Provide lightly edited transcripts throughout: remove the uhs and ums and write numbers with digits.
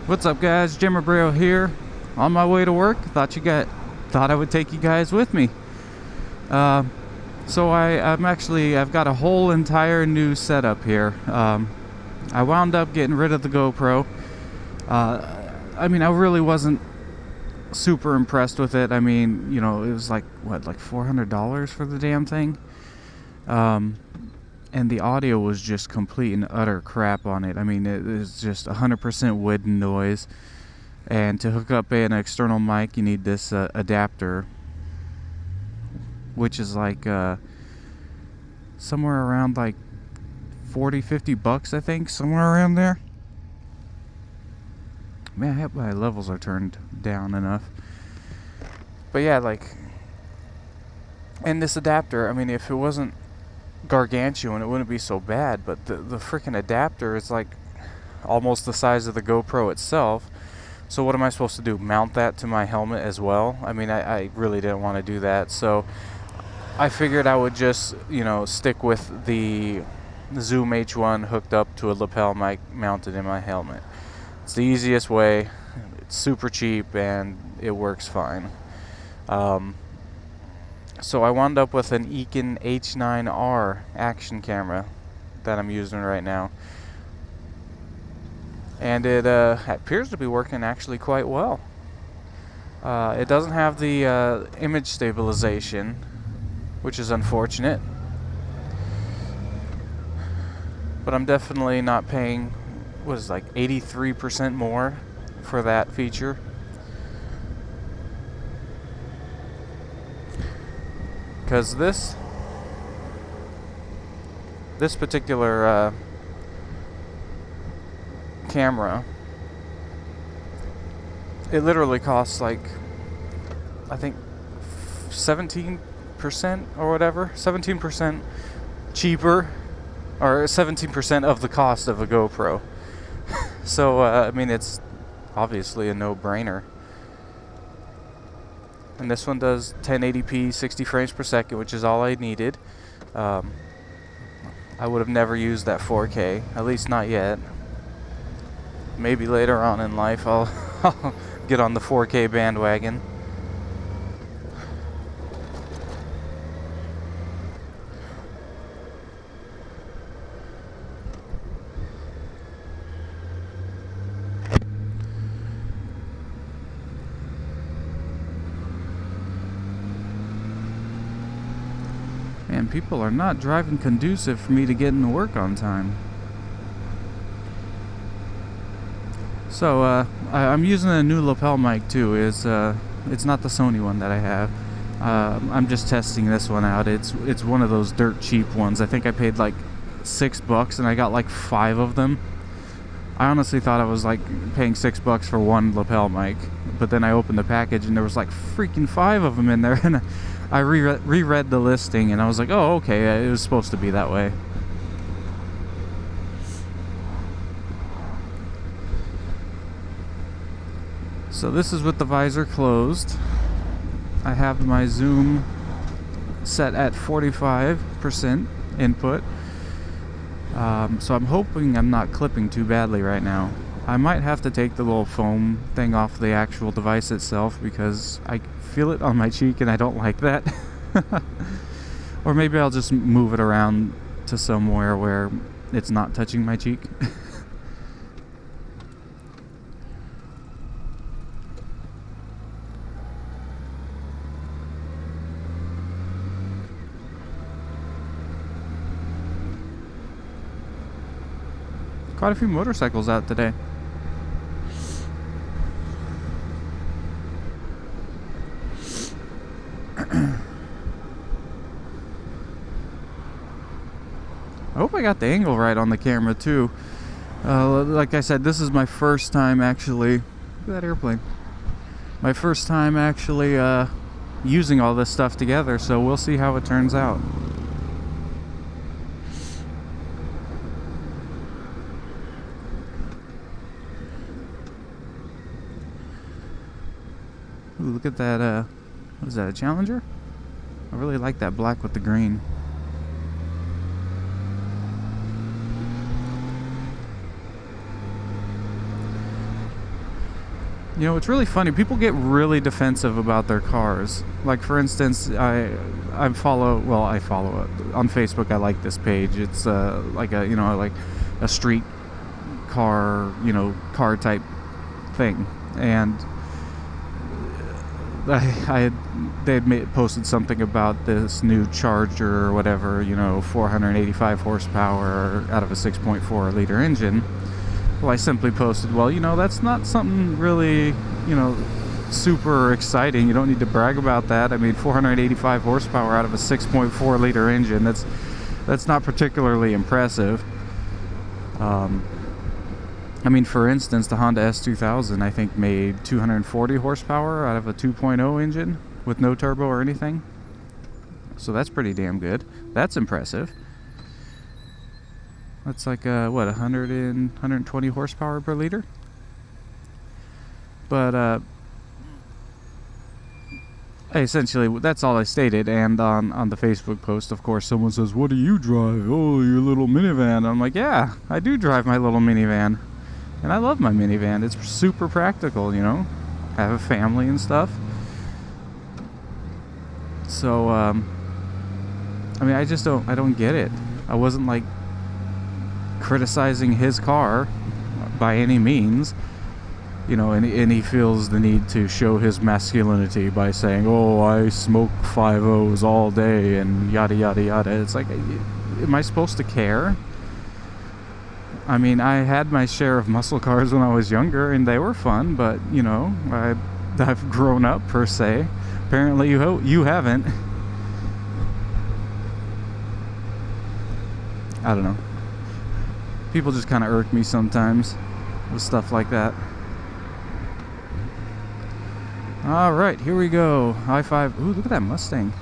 What's up, guys? JMABRAO here, on my way to work. Thought I would take you guys with me. So I've got a whole entire new setup here. I wound up getting rid of the GoPro. I mean, I really wasn't super impressed with it. I mean, you know, it was like $400 for the damn thing. And the audio was just complete and utter crap on it. I mean, it was just 100% wind noise. And to hook up an external mic, you need this adapter, which is like somewhere around like $40-50, I think, somewhere around there. Man, I hope my levels are turned down enough. But yeah, like, and this adapter, I mean, if it wasn't gargantuan, it wouldn't be so bad, but the freaking adapter is like almost the size of the GoPro itself. So what am I supposed to do? Mount that to my helmet as well? I mean, I really didn't want to do that, so I figured I would just, you know, stick with the Zoom H1 hooked up to a lapel mic mounted in my helmet. It's the easiest way, it's super cheap, and it works fine. So I wound up with an Eken H9R action camera that I'm using right now. And it appears to be working actually quite well. It doesn't have the image stabilization, which is unfortunate. But I'm definitely not paying, what is it, like 83% more for that feature. Because this particular camera, it literally costs like, I think 17% or whatever, 17% cheaper, or 17% of the cost of a GoPro. So I mean, it's obviously a no-brainer. And this one does 1080p 60 frames per second, which is all I needed. I would have never used that 4K, at least not yet. Maybe later on in life I'll get on the 4K bandwagon. Man, people are not driving conducive for me to get into work on time. So I'm using a new lapel mic too. It's not the Sony one that I have. I'm just testing this one out. It's one of those dirt cheap ones. I think I paid like $6 and I got like 5 of them. I honestly thought I was like paying $6 for one lapel mic, but then I opened the package and there was like freaking 5 of them in there, and I reread the listing and I was like, oh, okay, it was supposed to be that way. So this is with the visor closed. I have my zoom set at 45% input. So I'm hoping I'm not clipping too badly right now. I might have to take the little foam thing off the actual device itself because I feel it on my cheek and I don't like that. Or maybe I'll just move it around to somewhere where it's not touching my cheek. Quite a few motorcycles out today. I hope I got the angle right on the camera too. Like I said, this is my first time actually, look at that airplane. My first time actually using all this stuff together, so we'll see how it turns out. Ooh, look at that, what is that, a Challenger? I really like that black with the green. You know, it's really funny. People get really defensive about their cars. Like, for instance, I follow on Facebook. I like this page. It's like a street car, car type thing. And they had posted something about this new Charger or whatever, 485 horsepower out of a 6.4 liter engine. Well, I simply posted, well, that's not something really, super exciting. You don't need to brag about that. I mean, 485 horsepower out of a 6.4 liter engine, that's not particularly impressive. I mean, for instance, the Honda S2000, I think, made 240 horsepower out of a 2.0 engine with no turbo or anything. So that's pretty damn good. That's impressive. That's like, 120 horsepower per liter? But, essentially, that's all I stated. And on the Facebook post, of course, someone says, "What do you drive?" "Oh, your little minivan." I'm like, yeah, I do drive my little minivan. And I love my minivan. It's super practical, I have a family and stuff. So, I mean, I don't get it. I wasn't, like, criticizing his car by any means, and he feels the need to show his masculinity by saying, "Oh, I smoke 5.0s all day," and yada, yada, yada. It's like, am I supposed to care? I mean, I had my share of muscle cars when I was younger, and they were fun, but, I've grown up, per se. Apparently you haven't. I don't know. People just kind of irk me sometimes with stuff like that. Alright, here we go. I-5. Ooh, look at that Mustang.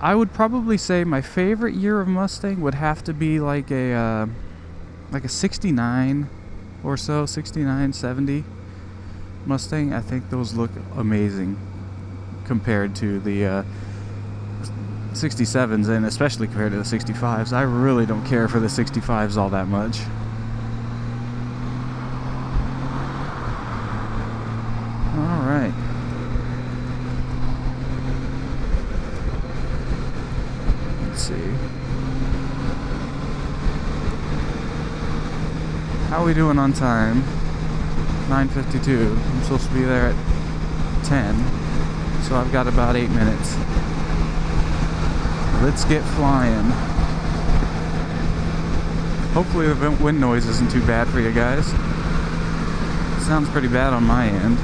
I would probably say my favorite year of Mustang would have to be like a 69 or so, 69, 70 Mustang. I think those look amazing compared to the 67s, and especially compared to the 65s. I really don't care for the 65s all that much. Alright. Let's see. How are we doing on time? 9:52. I'm supposed to be there at 10, so I've got about 8 minutes. Let's get flying. Hopefully the wind noise isn't too bad for you guys. It sounds pretty bad on my end.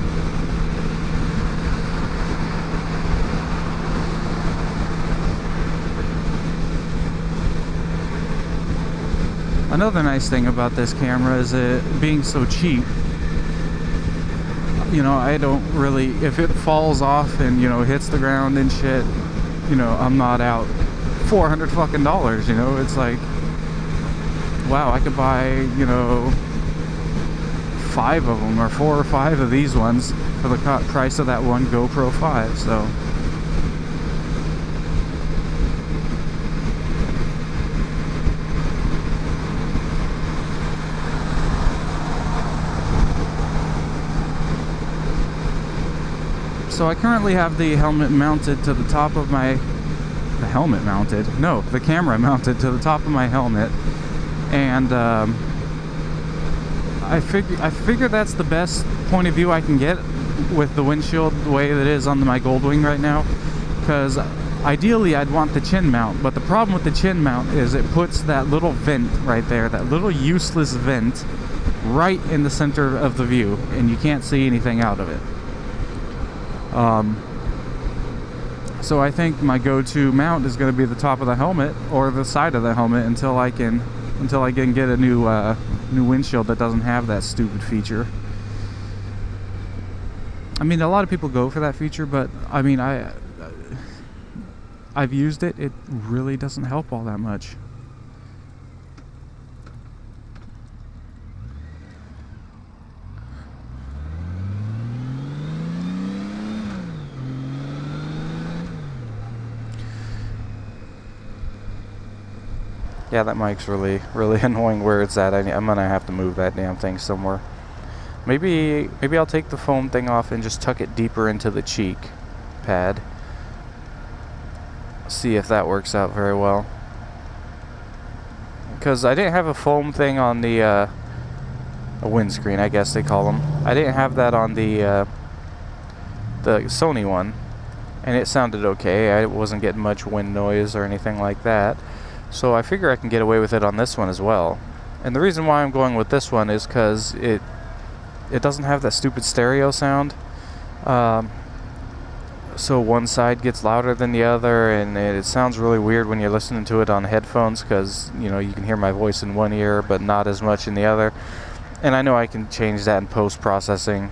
Another nice thing about this camera is it being so cheap. I don't really, if it falls off and, hits the ground and shit, I'm not out $400 fucking dollars, It's like, wow, I could buy, 5 of them or 4 or 5 of these ones for the price of that one GoPro 5, so. So I currently have the helmet mounted to the top of my... The camera mounted to the top of my helmet. And I figure that's the best point of view I can get with the windshield the way that it is on my Goldwing right now. Because ideally I'd want the chin mount. But the problem with the chin mount is it puts that little vent right there, that little useless vent, right in the center of the view. And you can't see anything out of it. So I think my go-to mount is going to be the top of the helmet or the side of the helmet until I can get a new windshield that doesn't have that stupid feature. I mean, a lot of people go for that feature, but I mean, I've used it. It really doesn't help all that much. Yeah, that mic's really, really annoying where it's at. I'm gonna have to move that damn thing somewhere. Maybe I'll take the foam thing off and just tuck it deeper into the cheek pad. See if that works out very well. Because I didn't have a foam thing on the a windscreen, I guess they call them. I didn't have that on the Sony one, and it sounded okay. I wasn't getting much wind noise or anything like that. So I figure I can get away with it on this one as well. And the reason why I'm going with this one is because it doesn't have that stupid stereo sound. So one side gets louder than the other, and it sounds really weird when you're listening to it on headphones, because you know, you can hear my voice in one ear but not as much in the other. And I know I can change that in post-processing,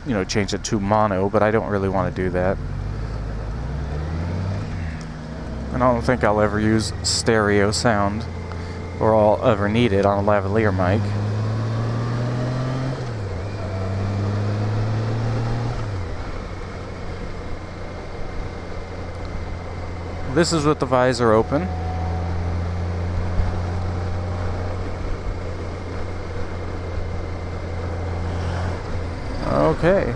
you know, change it to mono, but I don't really want to do that. And I don't think I'll ever use stereo sound, or I'll ever need it on a lavalier mic. This is with the visor open. Okay.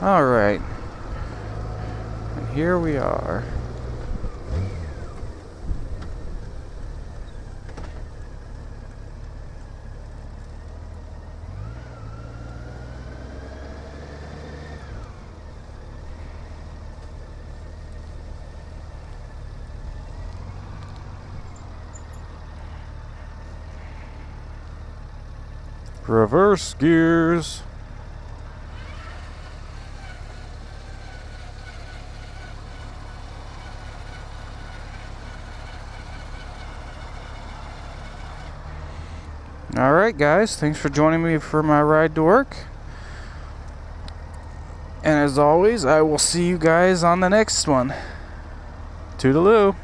Alright, and here we are. Reverse gears. Alright guys, thanks for joining me for my ride to work. And as always, I will see you guys on the next one. Toodaloo.